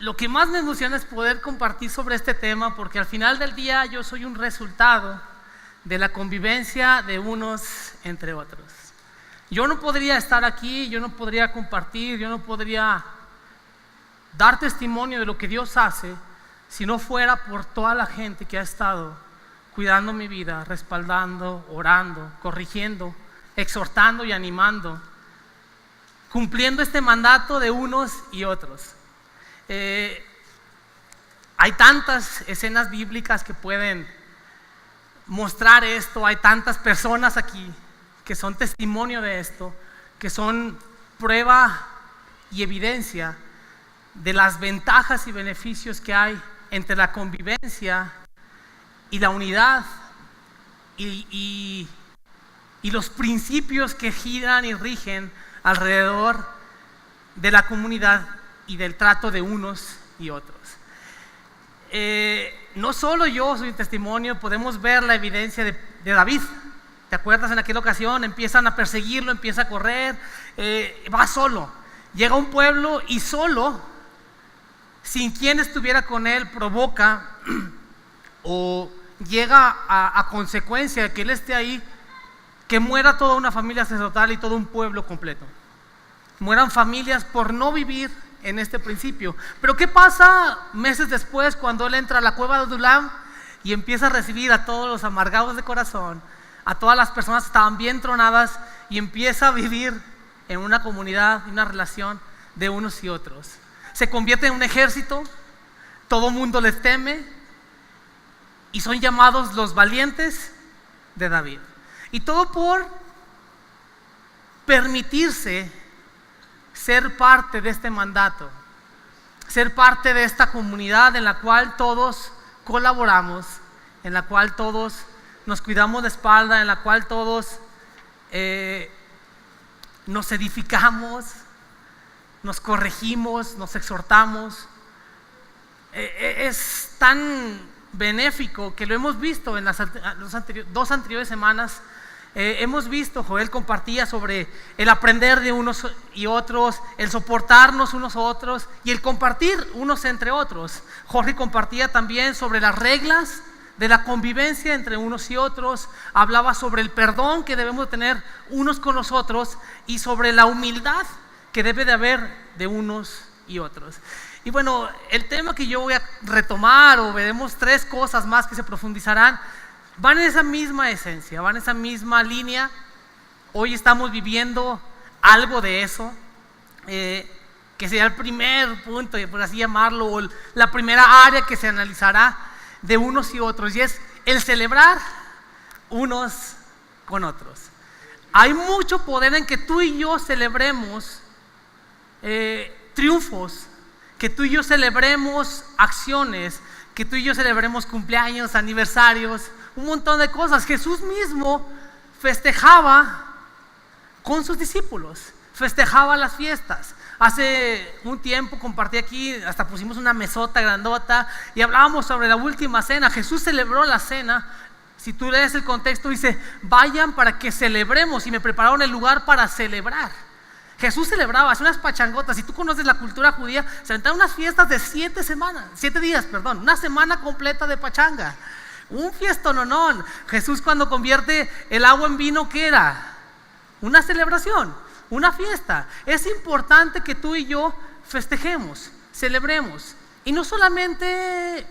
lo que más me emociona es poder compartir sobre este tema, porque al final del día yo soy un resultado de la convivencia de unos entre otros. Yo no podría estar aquí, yo no podría compartir, yo no podría dar testimonio de lo que Dios hace si no fuera por toda la gente que ha estado cuidando mi vida, respaldando, orando, corrigiendo, exhortando y animando, cumpliendo este mandato de unos y otros. Hay tantas escenas bíblicas que pueden mostrar esto, hay tantas personas aquí que son testimonio de esto, que son prueba y evidencia de las ventajas y beneficios que hay entre la convivencia y la unidad y los principios que giran y rigen alrededor de la comunidad y del trato de unos y otros. No solo yo soy un testimonio, podemos ver la evidencia de David. ¿Te acuerdas? En aquella ocasión empiezan a perseguirlo, empieza a correr, va solo, llega a un pueblo y solo, sin quien estuviera con él, provoca o llega a consecuencia de que él esté ahí, que muera toda una familia sacerdotal y todo un pueblo completo. Mueran familias por no vivir en este principio. Pero ¿qué pasa meses después cuando él entra a la cueva de Adulam y empieza a recibir a todos los amargados de corazón, a todas las personas que estaban bien tronadas, y empieza a vivir en una comunidad, en una relación de unos y otros? Se convierte en un ejército, todo mundo les teme y son llamados los valientes de David. Y todo por permitirse ser parte de este mandato, ser parte de esta comunidad en la cual todos colaboramos, en la cual todos nos cuidamos de espalda, en la cual todos nos edificamos, nos corregimos, nos exhortamos. Es tan benéfico que lo hemos visto en las dos anteriores semanas. Hemos visto, Joel compartía sobre el aprender de unos y otros, el soportarnos unos a otros y el compartir unos entre otros. Jorge compartía también sobre las reglas de la convivencia entre unos y otros, hablaba sobre el perdón que debemos tener unos con los otros y sobre la humildad que debe de haber de unos y otros. Y bueno, el tema que yo voy a retomar, o veremos tres cosas más que se profundizarán, van en esa misma esencia, van en esa misma línea. Hoy estamos viviendo algo de eso, que sería el primer punto, por así llamarlo, o la primera área que se analizará de unos y otros, y es el celebrar unos con otros. Hay mucho poder en que tú y yo celebremos triunfos, que tú y yo celebremos acciones, que tú y yo celebremos cumpleaños, aniversarios, un montón de cosas. Jesús mismo festejaba con sus discípulos, festejaba las fiestas. Hace un tiempo compartí aquí, hasta pusimos una mesota grandota y hablábamos sobre la última cena. Jesús celebró la cena. Si tú lees el contexto, dice: vayan para que celebremos, y me prepararon el lugar para celebrar. Jesús celebraba, hacía unas pachangotas. Si tú conoces la cultura judía, se aventaban unas fiestas de 7 días, una semana completa de pachanga. Un fiestononón. Jesús, cuando convierte el agua en vino, ¿qué era? Una celebración, una fiesta. Es importante que tú y yo festejemos, celebremos. Y no solamente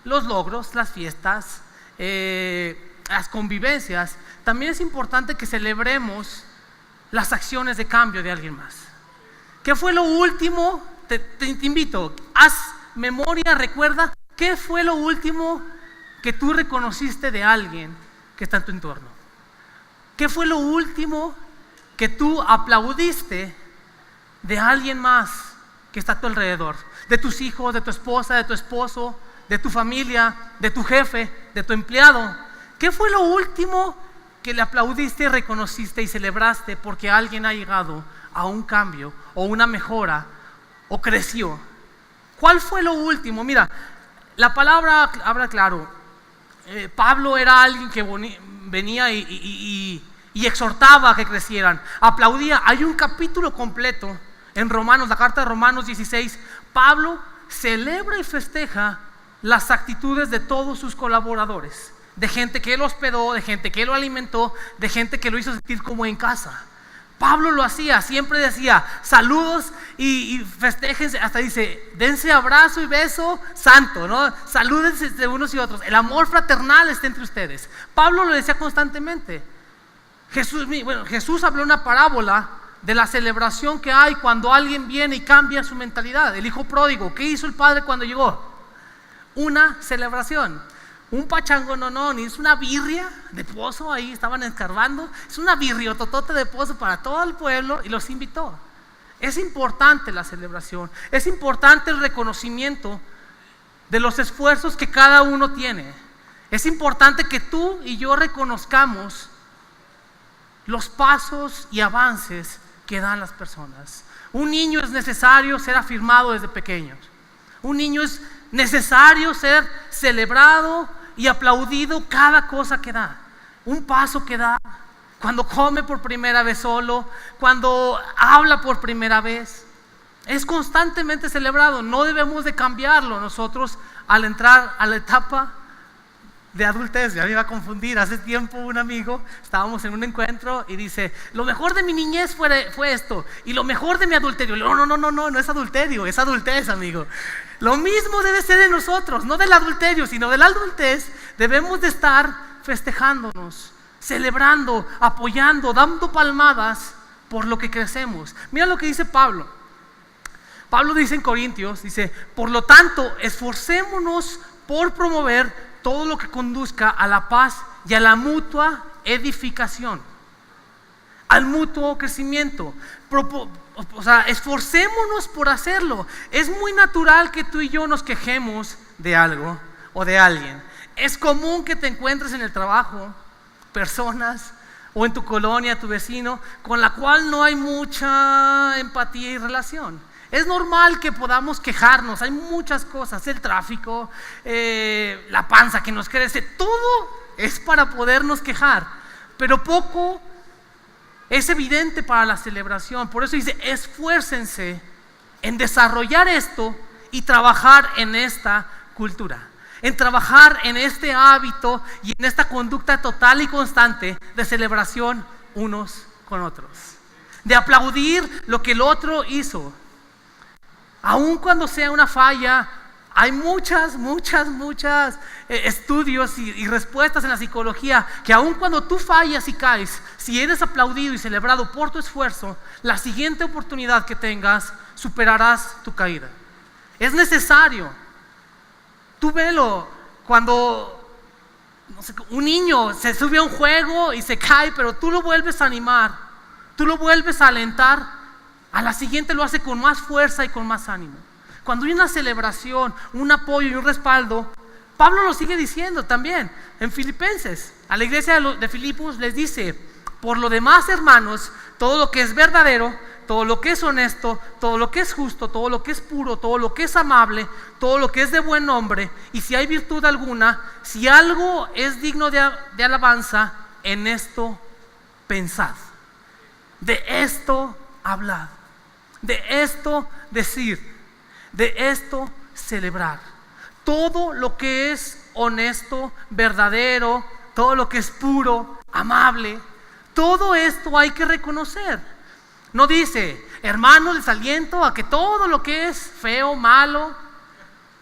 los logros, las fiestas, las convivencias. También es importante que celebremos las acciones de cambio de alguien más. ¿Qué fue lo último? Te invito, haz memoria, recuerda, ¿qué fue lo último que tú reconociste de alguien que está en tu entorno? ¿Qué fue lo último que tú aplaudiste de alguien más que está a tu alrededor? De tus hijos, de tu esposa, de tu esposo, de tu familia, de tu jefe, de tu empleado. ¿Qué fue lo último que le aplaudiste, reconociste y celebraste porque alguien ha llegado a un cambio o una mejora o creció? ¿Cuál fue lo último? Mira, la palabra habla claro. Pablo era alguien que venía y exhortaba a que crecieran, aplaudía. Hay un capítulo completo en Romanos, la carta de Romanos 16, Pablo celebra y festeja las actitudes de todos sus colaboradores, de gente que él hospedó, de gente que él lo alimentó, de gente que lo hizo sentir como en casa. Pablo lo hacía, siempre decía saludos y festéjense, hasta dice dense abrazo y beso santo, ¿no? Salúdense de unos y otros, el amor fraternal está entre ustedes. Pablo lo decía constantemente. Jesús habló una parábola de la celebración que hay cuando alguien viene y cambia su mentalidad. El hijo pródigo, ¿qué hizo el padre cuando llegó? Una celebración. Un pachango no, ni es una birria de pozo, ahí estaban escarbando, es una birriototote de pozo para todo el pueblo y los invitó. Es importante la celebración, es importante el reconocimiento de los esfuerzos que cada uno tiene. Es importante que tú y yo reconozcamos los pasos y avances que dan las personas. Un niño es necesario ser afirmado desde pequeños. Un niño es necesario ser celebrado y aplaudido cada cosa que da, un paso que da, cuando come por primera vez solo, cuando habla por primera vez, es constantemente celebrado. No debemos de cambiarlo nosotros al entrar a la etapa de adultez. Ya me iba a confundir. Hace tiempo un amigo, estábamos en un encuentro y dice, lo mejor de mi niñez fue esto, y lo mejor de mi adulterio. No es adulterio, es adultez, amigo. Lo mismo debe ser de nosotros, no del adulterio, sino de la adultez. Debemos de estar festejándonos, celebrando, apoyando, dando palmadas por lo que crecemos. Mira lo que dice Pablo. Pablo dice en Corintios, dice, por lo tanto, esforcémonos por promover todo lo que conduzca a la paz y a la mutua edificación, al mutuo crecimiento. Esforcémonos por hacerlo. Es muy natural que tú y yo nos quejemos de algo o de alguien. Es común que te encuentres en el trabajo personas o en tu colonia, tu vecino, con la cual no hay mucha empatía y relación. Es normal que podamos quejarnos, hay muchas cosas, el tráfico, la panza que nos crece, todo es para podernos quejar, pero poco es evidente para la celebración. Por eso dice, esfuércense en desarrollar esto y trabajar en esta cultura, en trabajar en este hábito y en esta conducta total y constante de celebración unos con otros, de aplaudir lo que el otro hizo. Aun cuando sea una falla, hay muchas estudios y respuestas en la psicología que aun cuando tú fallas y caes, si eres aplaudido y celebrado por tu esfuerzo, la siguiente oportunidad que tengas, superarás tu caída. Es necesario. Tú velo cuando un niño se sube a un juego y se cae, pero tú lo vuelves a animar, tú lo vuelves a alentar. A la siguiente lo hace con más fuerza y con más ánimo. Cuando hay una celebración, un apoyo y un respaldo, Pablo lo sigue diciendo también en Filipenses. A la iglesia de Filipos les dice, por lo demás, hermanos, todo lo que es verdadero, todo lo que es honesto, todo lo que es justo, todo lo que es puro, todo lo que es amable, todo lo que es de buen nombre, y si hay virtud alguna, si algo es digno de alabanza, en esto pensad, de esto hablad, de esto decir, de esto celebrar. Todo lo que es honesto, verdadero, todo lo que es puro, amable, todo esto hay que reconocer. No dice, hermanos, les aliento a que todo lo que es feo, malo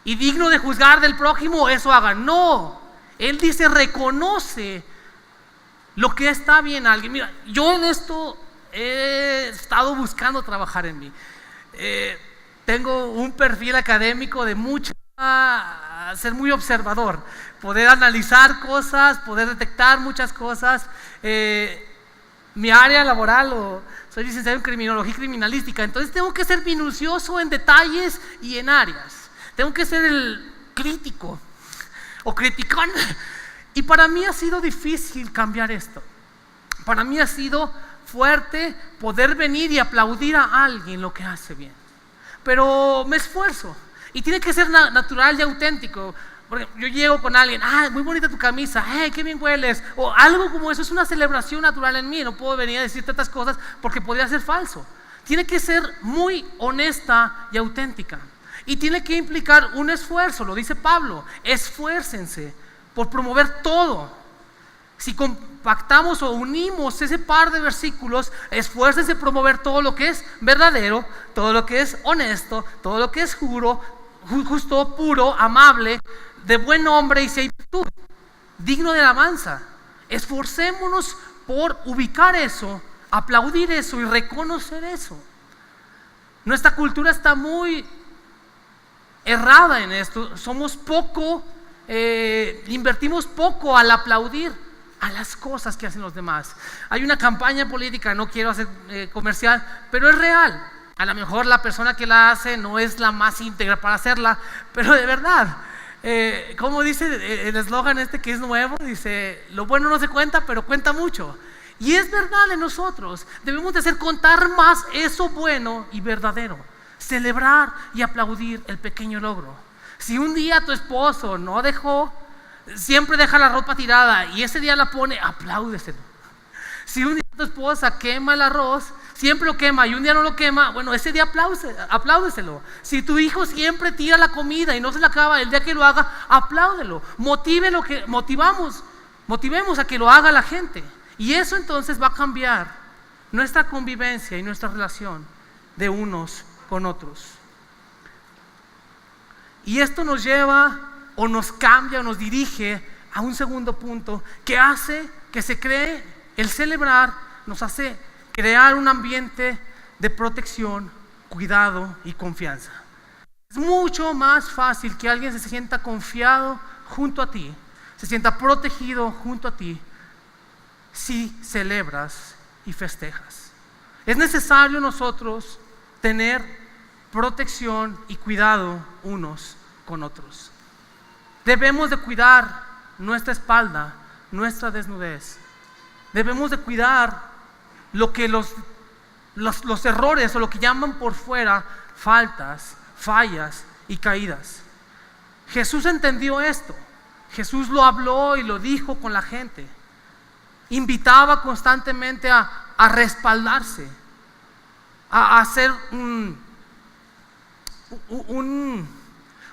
y digno de juzgar del prójimo, eso hagan. No, él dice, reconoce lo que está bien a alguien. Mira, yo en esto he estado buscando trabajar en mí. Tengo un perfil académico de ser muy observador, poder analizar cosas, poder detectar muchas cosas. Mi área laboral, soy licenciado en criminología y criminalística, entonces tengo que ser minucioso en detalles y en áreas. Tengo que ser el crítico o criticón. Y para mí ha sido difícil cambiar esto. Para mí ha sido fuerte poder venir y aplaudir a alguien lo que hace bien. Pero me esfuerzo. Y tiene que ser natural y auténtico. Porque yo llego con alguien, muy bonita tu camisa, qué bien hueles, o algo como eso. Es una celebración natural en mí. No puedo venir a decir tantas cosas porque podría ser falso. tiene que ser muy honesta y auténtica. Y tiene que implicar un esfuerzo, lo dice Pablo, esfuércense por promover todo. Si compactamos o unimos ese par de versículos, esfuércense por promover todo lo que es verdadero, todo lo que es honesto, todo lo que es justo, puro, amable, de buen nombre y si hay virtud, digno de alabanza. Esforcémonos por ubicar eso, aplaudir eso y reconocer eso. Nuestra cultura está muy errada en esto. Somos poco, invertimos poco al aplaudir a las cosas que hacen los demás. Hay una campaña política, no quiero hacer comercial, pero es real. A lo mejor la persona que la hace no es la más íntegra para hacerla, pero de verdad, como dice el eslogan este que es nuevo, dice, lo bueno no se cuenta, pero cuenta mucho. Y es verdad en nosotros. Debemos de hacer contar más eso bueno y verdadero. Celebrar y aplaudir el pequeño logro. Si un día tu esposo no dejó, siempre deja la ropa tirada y ese día la pone, apláudeselo. Si un día tu esposa quema el arroz, siempre lo quema y un día no lo quema, bueno, ese día apláudeselo. Si tu hijo siempre tira la comida y no se la acaba, el día que lo haga, apláudelo. Motivemos a que lo haga la gente. Y eso entonces va a cambiar nuestra convivencia y nuestra relación de unos con otros. Y esto nos lleva o nos cambia o nos dirige a un segundo punto que hace que se cree el celebrar, nos hace crear un ambiente de protección, cuidado y confianza. Es mucho más fácil que alguien se sienta confiado junto a ti, se sienta protegido junto a ti, si celebras y festejas. Es necesario nosotros tener protección y cuidado unos con otros. Debemos de cuidar nuestra espalda, nuestra desnudez. Debemos de cuidar lo que los errores o lo que llaman por fuera faltas, fallas y caídas. Jesús entendió esto. Jesús lo habló y lo dijo con la gente. Invitaba constantemente a respaldarse, a hacer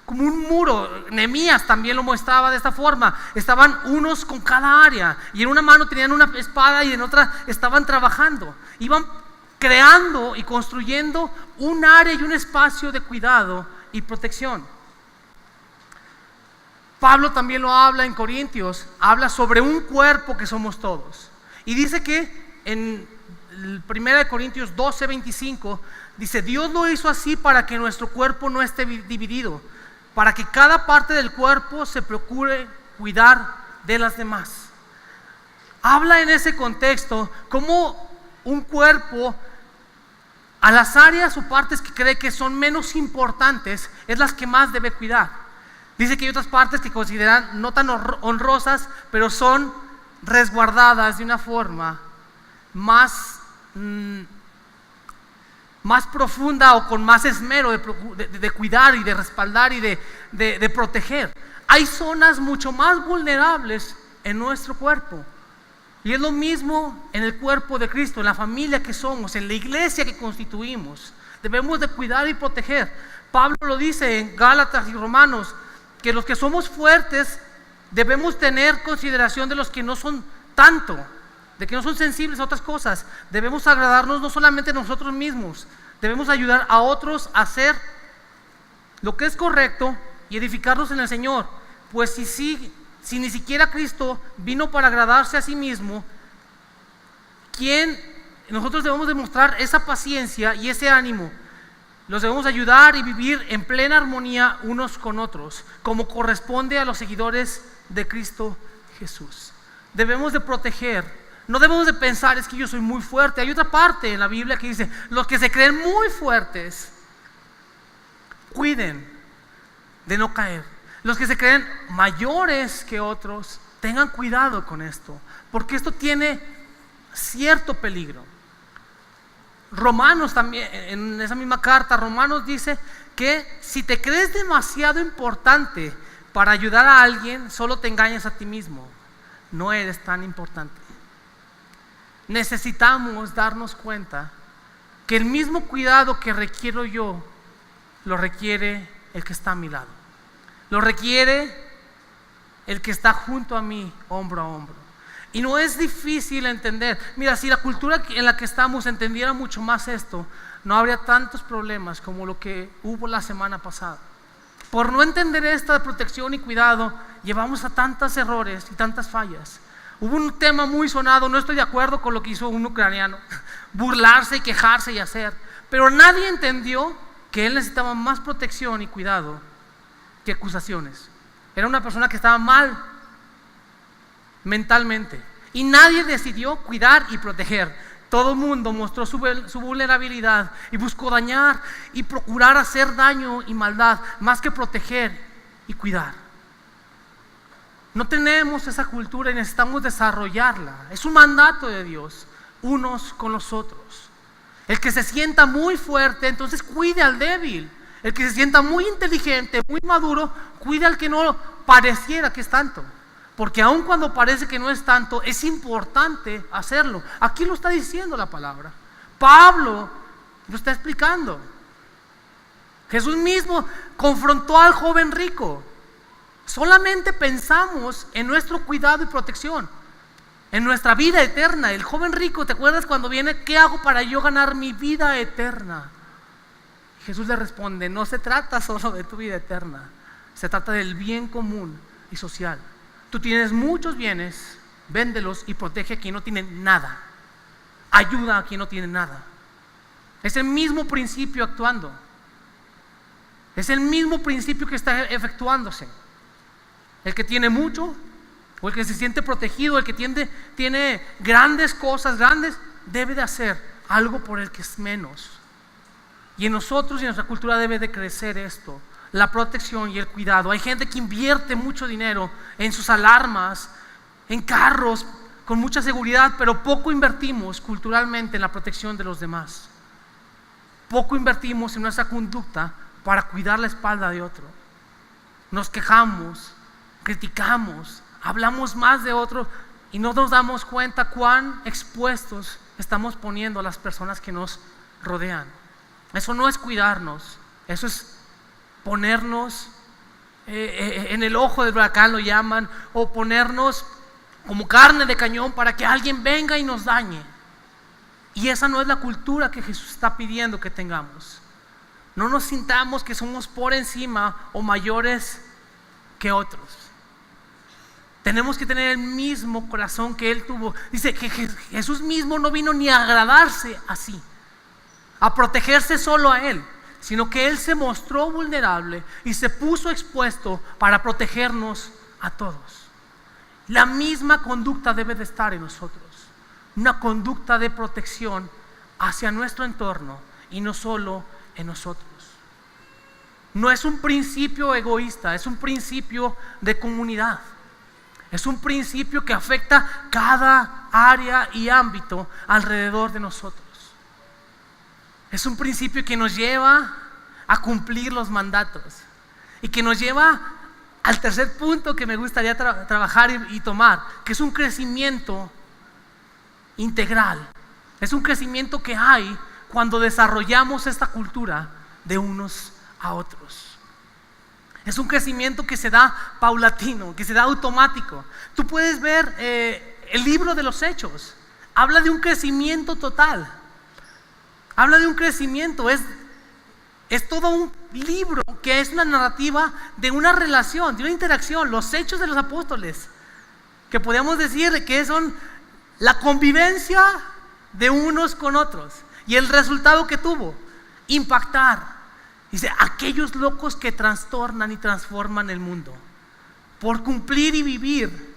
como un muro. Nehemías también lo mostraba de esta forma. Estaban unos con cada área y en una mano tenían una espada y en otra estaban trabajando. Iban creando y construyendo un área y un espacio de cuidado y protección. Pablo también lo habla en Corintios, habla sobre un cuerpo que somos todos. Y dice que en 1 Corintios 12:25, dice, Dios lo hizo así para que nuestro cuerpo no esté dividido, para que cada parte del cuerpo se procure cuidar de las demás. Habla en ese contexto como un cuerpo, a las áreas o partes que cree que son menos importantes, es las que más debe cuidar. Dice que hay otras partes que consideran no tan honrosas, pero son resguardadas de una forma más profunda o con más esmero de cuidar y de respaldar y de proteger. Hay zonas mucho más vulnerables en nuestro cuerpo. Y es lo mismo en el cuerpo de Cristo, en la familia que somos, en la iglesia que constituimos. Debemos de cuidar y proteger. Pablo lo dice en Gálatas y Romanos, que los que somos fuertes debemos tener consideración de los que no son tanto, de que no son sensibles a otras cosas. Debemos agradarnos no solamente nosotros mismos, debemos ayudar a otros a hacer lo que es correcto y edificarnos en el Señor. Pues si ni siquiera Cristo vino para agradarse a sí mismo, nosotros debemos demostrar esa paciencia y ese ánimo. Los debemos ayudar y vivir en plena armonía unos con otros, como corresponde a los seguidores de Cristo Jesús. Debemos de proteger, no debemos de pensar, es que yo soy muy fuerte. Hay otra parte en la Biblia que dice, los que se creen muy fuertes, cuiden de no caer. Los que se creen mayores que otros, tengan cuidado con esto, porque esto tiene cierto peligro. Romanos también, en esa misma carta, Romanos dice que si te crees demasiado importante para ayudar a alguien, solo te engañas a ti mismo. No eres tan importante. Necesitamos darnos cuenta que el mismo cuidado que requiero yo, lo requiere el que está a mi lado. Lo requiere el que está junto a mí, hombro a hombro. Y no es difícil entender. Mira, si la cultura en la que estamos entendiera mucho más esto, no habría tantos problemas como lo que hubo la semana pasada. Por no entender esta protección y cuidado, llevamos a tantos errores y tantas fallas. Hubo un tema muy sonado, no estoy de acuerdo con lo que hizo un ucraniano, burlarse y quejarse y hacer, pero nadie entendió que él necesitaba más protección y cuidado que acusaciones. Era una persona que estaba mal mentalmente y nadie decidió cuidar y proteger. Todo el mundo mostró su vulnerabilidad y buscó dañar y procurar hacer daño y maldad más que proteger y cuidar. No tenemos esa cultura y necesitamos desarrollarla. Es un mandato de Dios, unos con los otros. El que se sienta muy fuerte, entonces cuide al débil. El que se sienta muy inteligente, muy maduro, cuide al que no pareciera que es tanto. Porque aun cuando parece que no es tanto, es importante hacerlo. Aquí lo está diciendo la palabra. Pablo lo está explicando. Jesús mismo confrontó al joven rico. Solamente pensamos en nuestro cuidado y protección, en nuestra vida eterna. El joven rico, ¿te acuerdas cuando viene? ¿Qué hago para yo ganar mi vida eterna? Jesús le responde: no se trata solo de tu vida eterna, se trata del bien común y social. Tú tienes muchos bienes, véndelos y protege a quien no tiene nada. Ayuda a quien no tiene nada. Es el mismo principio actuando. Es el mismo principio que está efectuándose. El que tiene mucho, o el que se siente protegido, el que tiene grandes cosas, debe de hacer algo por el que es menos. Y en nosotros y en nuestra cultura debe de crecer esto. La protección y el cuidado. Hay gente que invierte mucho dinero en sus alarmas, en carros, con mucha seguridad, pero poco invertimos culturalmente en la protección de los demás. Poco invertimos en nuestra conducta para cuidar la espalda de otro. Nos quejamos, criticamos, hablamos más de otro y no nos damos cuenta cuán expuestos estamos poniendo a las personas que nos rodean. Eso no es cuidarnos, eso es ponernos en el ojo del huracán, lo llaman, o ponernos como carne de cañón para que alguien venga y nos dañe. Y esa no es la cultura que Jesús está pidiendo que tengamos. No nos sintamos que somos por encima o mayores que otros. Tenemos que tener el mismo corazón que Él tuvo. Dice que Jesús mismo no vino ni a agradarse así, a protegerse solo a Él, sino que Él se mostró vulnerable y se puso expuesto para protegernos a todos. La misma conducta debe de estar en nosotros, una conducta de protección hacia nuestro entorno y no solo en nosotros. No es un principio egoísta, es un principio de comunidad. Es un principio que afecta cada área y ámbito alrededor de nosotros. Es un principio que nos lleva a cumplir los mandatos y que nos lleva al tercer punto que me gustaría trabajar y tomar, que es un crecimiento integral. Es un crecimiento que hay cuando desarrollamos esta cultura de unos a otros. Es un crecimiento que se da paulatino, que se da automático. Tú puedes ver el libro de los Hechos, habla de un crecimiento total. Habla de un crecimiento, es todo un libro que es una narrativa de una relación, de una interacción. Los Hechos de los Apóstoles, que podríamos decir que son la convivencia de unos con otros y el resultado que tuvo, impactar. Dice, aquellos locos que trastornan y transforman el mundo por cumplir y vivir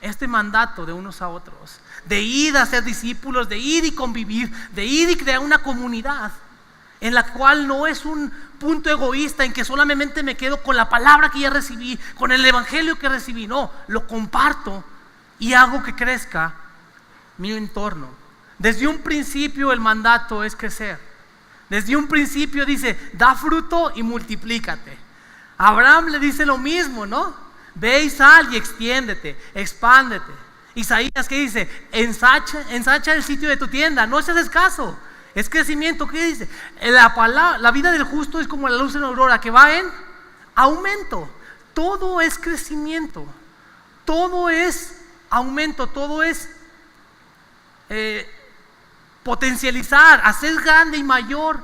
este mandato de unos a otros, de ir a ser discípulos, de ir y convivir, de ir y crear una comunidad en la cual no es un punto egoísta en que solamente me quedo con la palabra que ya recibí, con el evangelio que recibí. No, lo comparto y hago que crezca mi entorno. Desde un principio el mandato es crecer. Desde un principio dice, da fruto y multiplícate. Abraham le dice lo mismo, ¿no? Ve y sal y extiéndete, expándete. Isaías, ¿qué dice? Ensancha el sitio de tu tienda, no seas escaso. Es crecimiento. ¿Qué dice? La vida del justo es como la luz en la aurora, que va en aumento. Todo es crecimiento. Todo es aumento. Todo es potencializar, hacer grande y mayor.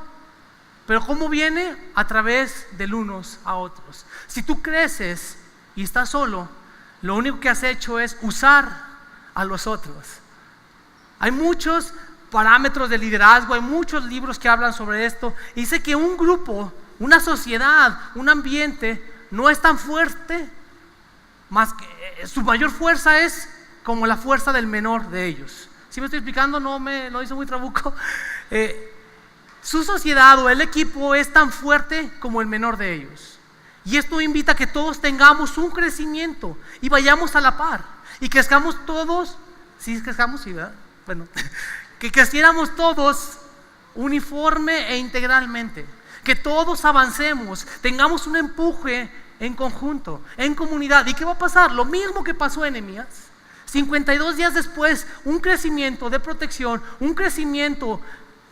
Pero ¿cómo viene? A través del unos a otros. Si tú creces y estás solo, lo único que has hecho es usar a los otros. Hay muchos parámetros de liderazgo, hay muchos libros que hablan sobre esto. Y dice que un grupo, una sociedad, un ambiente no es tan fuerte, más que su mayor fuerza es como la fuerza del menor de ellos. ¿Sí me estoy explicando? No me lo hice muy trabuco. Su sociedad o el equipo es tan fuerte como el menor de ellos. Y esto invita a que todos tengamos un crecimiento y vayamos a la par. Y crezcamos todos, ¿sí crezcamos? Sí, ¿verdad? Bueno, que creciéramos todos uniforme e integralmente. Que todos avancemos, tengamos un empuje en conjunto, en comunidad. ¿Y qué va a pasar? Lo mismo que pasó en Nehemías. 52 días después, un crecimiento de protección, un crecimiento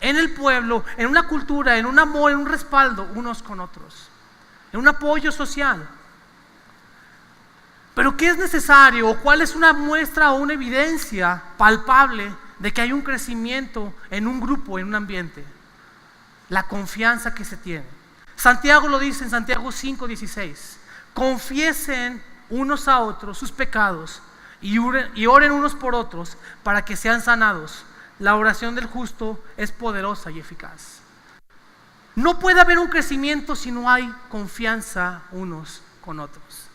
en el pueblo, en una cultura, en un amor, en un respaldo unos con otros, en un apoyo social. Pero ¿qué es necesario? ¿O cuál es una muestra o una evidencia palpable de que hay un crecimiento en un grupo, en un ambiente? La confianza que se tiene. Santiago lo dice en Santiago 5:16. Confiesen unos a otros sus pecados y oren unos por otros para que sean sanados. La oración del justo es poderosa y eficaz. No puede haber un crecimiento si no hay confianza unos con otros.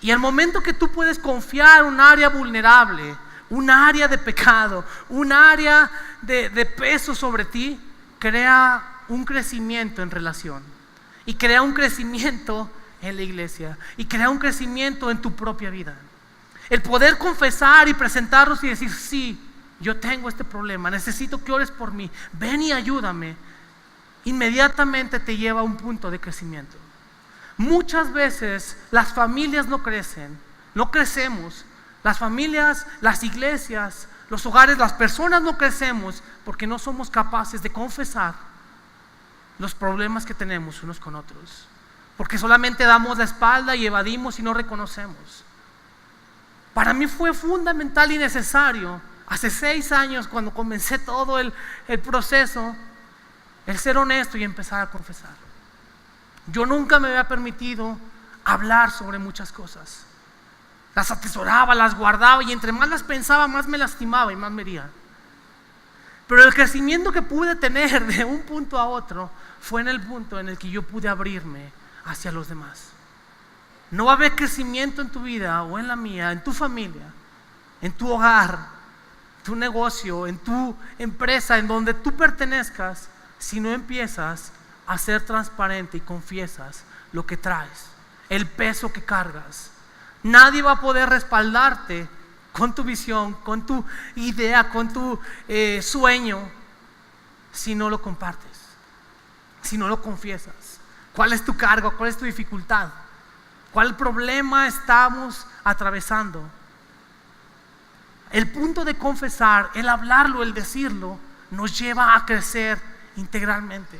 Y al momento que tú puedes confiar en un área vulnerable, un área de pecado, un área de peso sobre ti, crea un crecimiento en relación. Y crea un crecimiento en la iglesia. Y crea un crecimiento en tu propia vida. El poder confesar y presentarnos y decir, sí, yo tengo este problema, necesito que ores por mí, ven y ayúdame, inmediatamente te lleva a un punto de crecimiento. Muchas veces las familias no crecen, no crecemos. Las familias, las iglesias, los hogares, las personas no crecemos porque no somos capaces de confesar los problemas que tenemos unos con otros. Porque solamente damos la espalda y evadimos y no reconocemos. Para mí fue fundamental y necesario, hace 6 años cuando comencé todo el proceso, el ser honesto y empezar a confesar. Yo nunca me había permitido hablar sobre muchas cosas. Las atesoraba, las guardaba y entre más las pensaba, más me lastimaba y más me hería. Pero el crecimiento que pude tener de un punto a otro fue en el punto en el que yo pude abrirme hacia los demás. No va a haber crecimiento en tu vida o en la mía, en tu familia, en tu hogar, tu negocio, en tu empresa, en donde tú pertenezcas, si no empiezas a ser transparente y confiesas lo que traes, el peso que cargas. Nadie va a poder respaldarte con tu visión, con tu idea, con tu sueño, si no lo compartes, si no lo confiesas. ¿Cuál es tu cargo? ¿Cuál es tu dificultad? ¿Cuál problema estamos atravesando? El punto de confesar, el hablarlo, el decirlo, nos lleva a crecer integralmente.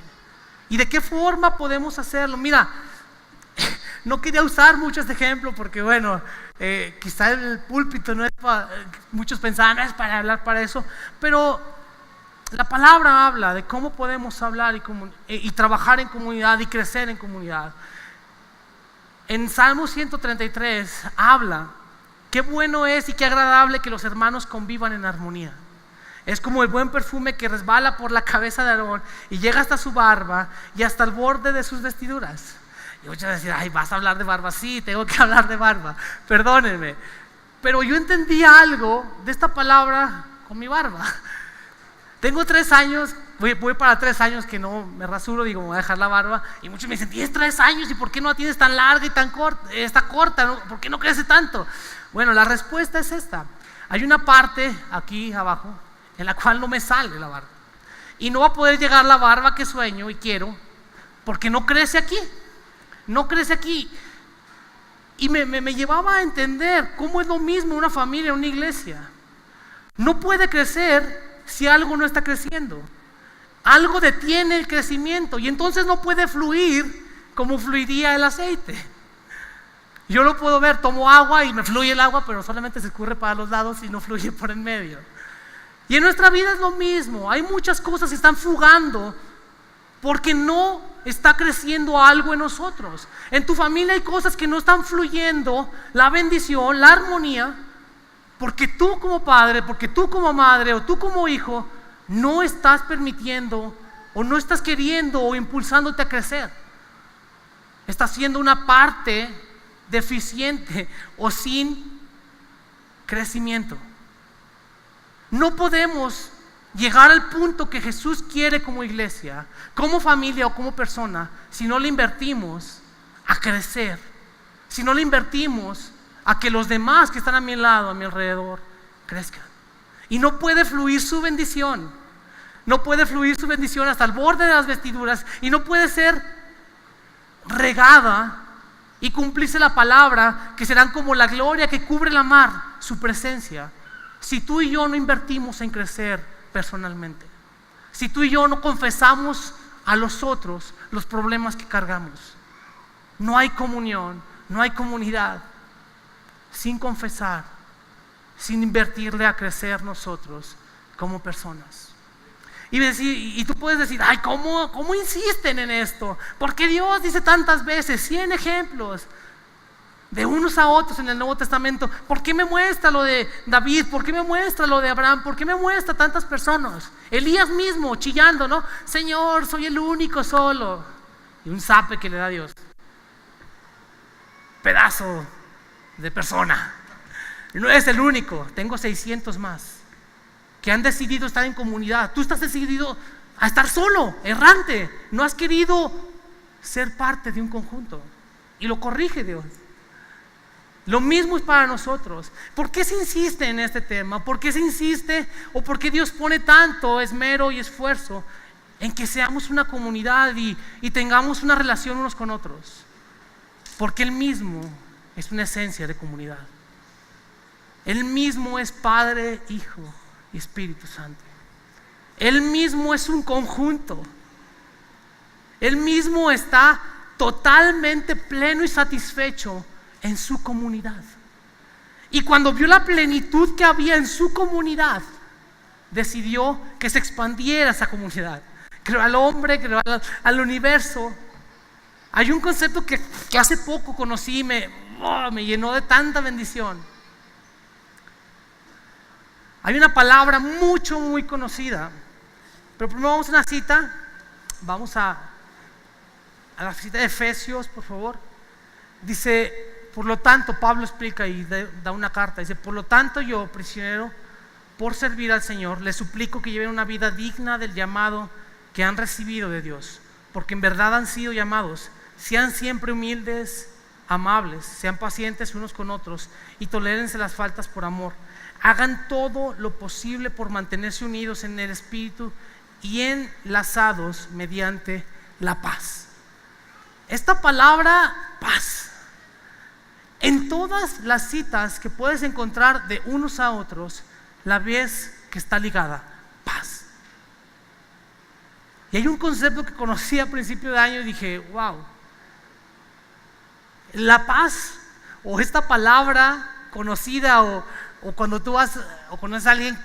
¿Y de qué forma podemos hacerlo? Mira, no quería usar mucho este ejemplo porque bueno, quizá el púlpito no es para, muchos pensaban, no es para hablar para eso, pero la palabra habla de cómo podemos hablar y trabajar en comunidad y crecer en comunidad. En Salmo 133 habla, qué bueno es y qué agradable que los hermanos convivan en armonía. Es como el buen perfume que resbala por la cabeza de Aarón y llega hasta su barba y hasta el borde de sus vestiduras. Y muchos van a decir, ay, ¿vas a hablar de barba? Sí, tengo que hablar de barba, perdónenme. Pero yo entendí algo de esta palabra con mi barba. Tengo 3 años, voy para 3 años que no me rasuro, digo, me voy a dejar la barba. Y muchos me dicen, tienes 3 años y ¿por qué no la tienes tan larga y tan corta? Está corta, ¿no? ¿Por qué no crece tanto? Bueno, la respuesta es esta. Hay una parte aquí abajo en la cual no me sale la barba. Y no va a poder llegar la barba que sueño y quiero porque no crece aquí. No crece aquí. Y me llevaba a entender cómo es lo mismo una familia, una iglesia. No puede crecer si algo no está creciendo. algo detiene el crecimiento y entonces no puede fluir como fluiría el aceite. Yo lo puedo ver, tomo agua y me fluye el agua, pero solamente se escurre para los lados y no fluye por en medio. Y en nuestra vida es lo mismo. Hay muchas cosas que están fugando porque no está creciendo algo en nosotros. En tu familia hay cosas que no están fluyendo, la bendición, la armonía, porque tú como padre, porque tú como madre o tú como hijo no estás permitiendo o no estás queriendo o impulsándote a crecer. Estás siendo una parte deficiente o sin crecimiento. No podemos llegar al punto que Jesús quiere como iglesia, como familia o como persona, si no le invertimos a crecer, si no le invertimos a que los demás que están a mi lado, a mi alrededor, crezcan. Y no puede fluir su bendición, no puede fluir su bendición hasta el borde de las vestiduras y no puede ser regada y cumplirse la palabra que serán como la gloria que cubre la mar, su presencia, si tú y yo no invertimos en crecer personalmente, si tú y yo no confesamos a los otros los problemas que cargamos. No hay comunión, no hay comunidad sin confesar, sin invertirle a crecer nosotros como personas. Y tú puedes decir, ay, ¿cómo insisten en esto? Porque Dios dice tantas veces, 100 ejemplos de unos a otros en el Nuevo Testamento. ¿Por qué me muestra lo de David? ¿Por qué me muestra lo de Abraham? ¿Por qué me muestra tantas personas? Elías mismo chillando, ¿no? Señor, soy el único solo. Y un zape que le da a Dios. Pedazo de persona. No es el único, tengo 600 más que han decidido estar en comunidad. Tú estás decidido a estar solo, errante. No has querido ser parte de un conjunto. Y lo corrige Dios. Lo mismo es para nosotros. ¿Por qué se insiste en este tema? ¿Por qué se insiste o por qué Dios pone tanto esmero y esfuerzo en que seamos una comunidad y tengamos una relación unos con otros? Porque Él mismo es una esencia de comunidad. Él mismo es Padre, Hijo y Espíritu Santo. Él mismo es un conjunto. Él mismo está totalmente pleno y satisfecho en su comunidad. Y cuando vio la plenitud que había en su comunidad, decidió que se expandiera esa comunidad. Creó al hombre, creó al universo. Hay un concepto que hace poco conocí y me llenó de tanta bendición. Hay una palabra muy conocida, pero primero vamos a una cita. Vamos a la cita de Efesios, por favor. Dice, por lo tanto, Pablo explica y da una carta. Dice, por lo tanto yo, prisionero, por servir al Señor, les suplico que lleven una vida digna del llamado que han recibido de Dios, porque en verdad han sido llamados. Sean siempre humildes, amables, sean pacientes unos con otros y tolérense las faltas por amor. Hagan todo lo posible por mantenerse unidos en el Espíritu y enlazados mediante la paz. Esta palabra paz, en todas las citas que puedes encontrar de unos a otros, la ves que está ligada, paz. Y hay un concepto que conocí a principio de año y dije, wow, la paz, o esta palabra conocida, o cuando tú vas o conoces a alguien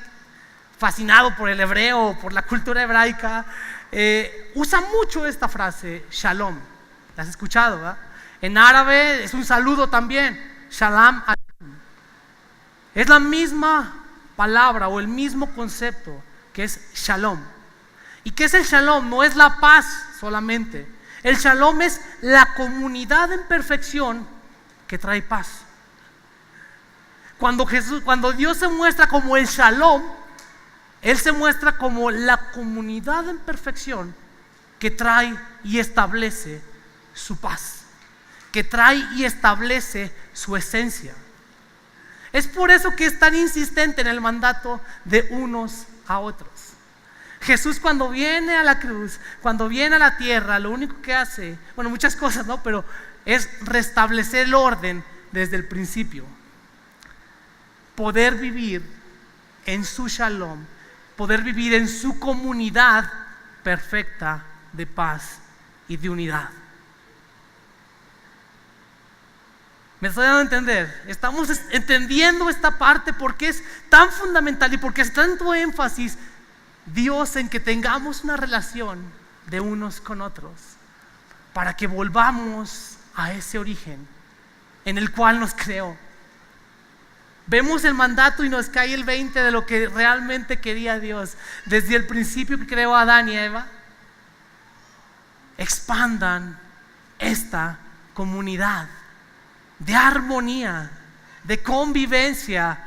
fascinado por el hebreo o por la cultura hebraica, usa mucho esta frase, shalom. ¿La has escuchado, verdad? En árabe es un saludo también, shalom aleichem. Es la misma palabra o el mismo concepto que es shalom. ¿Y qué es el shalom? No es la paz solamente. El shalom es la comunidad en perfección que trae paz. Cuando Dios se muestra como el shalom, Él se muestra como la comunidad en perfección que trae y establece su paz, que trae y establece su esencia. Es por eso que es tan insistente en el mandato de unos a otros. Jesús, cuando viene a la cruz, cuando viene a la tierra, lo único que hace, bueno, muchas cosas, ¿no? Pero es restablecer el orden desde el principio. Poder vivir en su shalom, poder vivir en su comunidad perfecta de paz y de unidad. ¿Me estoy dando a entender? Estamos entendiendo esta parte porque es tan fundamental y porque es tanto énfasis Dios en que tengamos una relación de unos con otros, para que volvamos a ese origen en el cual nos creó. Vemos el mandato y nos cae el 20 de lo que realmente quería Dios desde el principio que creó a Adán y Eva. Expandan esta comunidad de armonía, de convivencia,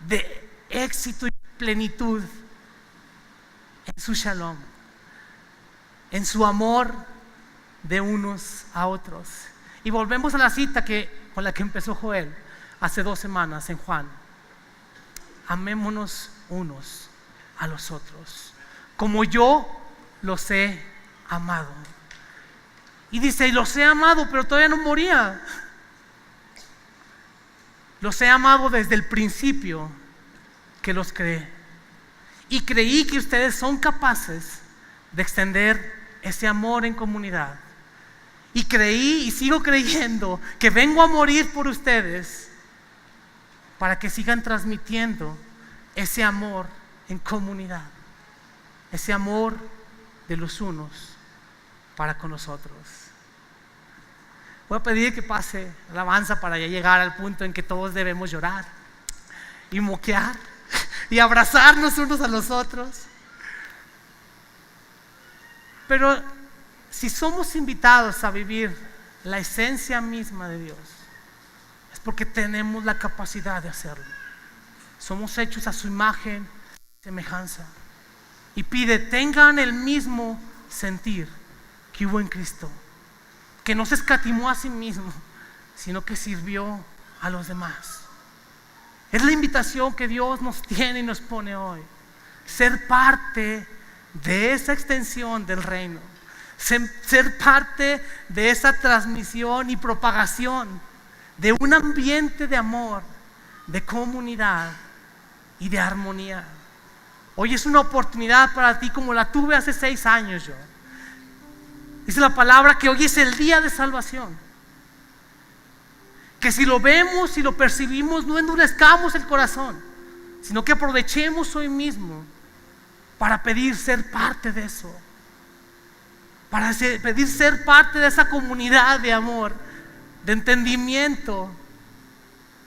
de éxito y plenitud en su shalom, en su amor de unos a otros. Y volvemos a la cita con la que empezó Joel hace 2 semanas en Juan: amémonos unos a los otros como yo los he amado. Y dice, y los he amado, pero todavía no moría. Los he amado desde el principio que los creé. Y creí que ustedes son capaces de extender ese amor en comunidad. Y creí y sigo creyendo que vengo a morir por ustedes para que sigan transmitiendo ese amor en comunidad. Ese amor de los unos para con nosotros. Voy a pedir que pase alabanza para ya llegar al punto en que todos debemos llorar y moquear y abrazarnos unos a los otros. Pero si somos invitados a vivir la esencia misma de Dios, es porque tenemos la capacidad de hacerlo. Somos hechos a su imagen y semejanza. Y pide, tengan el mismo sentir que hubo en Cristo, que no se escatimó a sí mismo, sino que sirvió a los demás. Es la invitación que Dios nos tiene y nos pone hoy. Ser parte de esa extensión del reino. Ser parte de esa transmisión y propagación de un ambiente de amor, de comunidad y de armonía. Hoy es una oportunidad para ti como la tuve hace 6 años yo. Dice la palabra que hoy es el día de salvación. Que si lo vemos y lo percibimos, no endurezcamos el corazón, sino que aprovechemos hoy mismo para pedir ser parte de eso, para pedir ser parte de esa comunidad de amor, de entendimiento,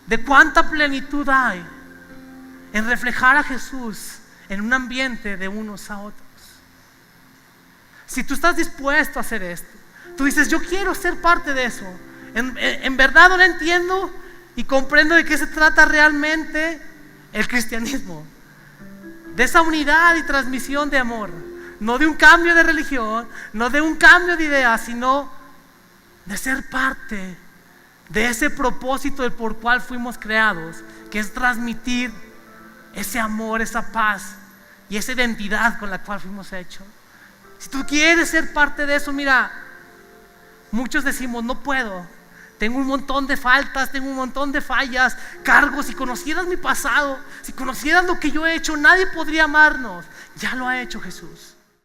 de cuánta plenitud hay en reflejar a Jesús en un ambiente de unos a otros. Si tú estás dispuesto a hacer esto, tú dices, yo quiero ser parte de eso. En verdad no entiendo y comprendo de qué se trata realmente el cristianismo. De esa unidad y transmisión de amor. No de un cambio de religión, no de un cambio de ideas, sino de ser parte de ese propósito por cual fuimos creados, que es transmitir ese amor, esa paz y esa identidad con la cual fuimos hechos. Si tú quieres ser parte de eso, mira, muchos decimos, no puedo, tengo un montón de faltas, tengo un montón de fallas, cargos. Si conocieras mi pasado, si conocieras lo que yo he hecho, nadie podría amarnos. Ya lo ha hecho Jesús.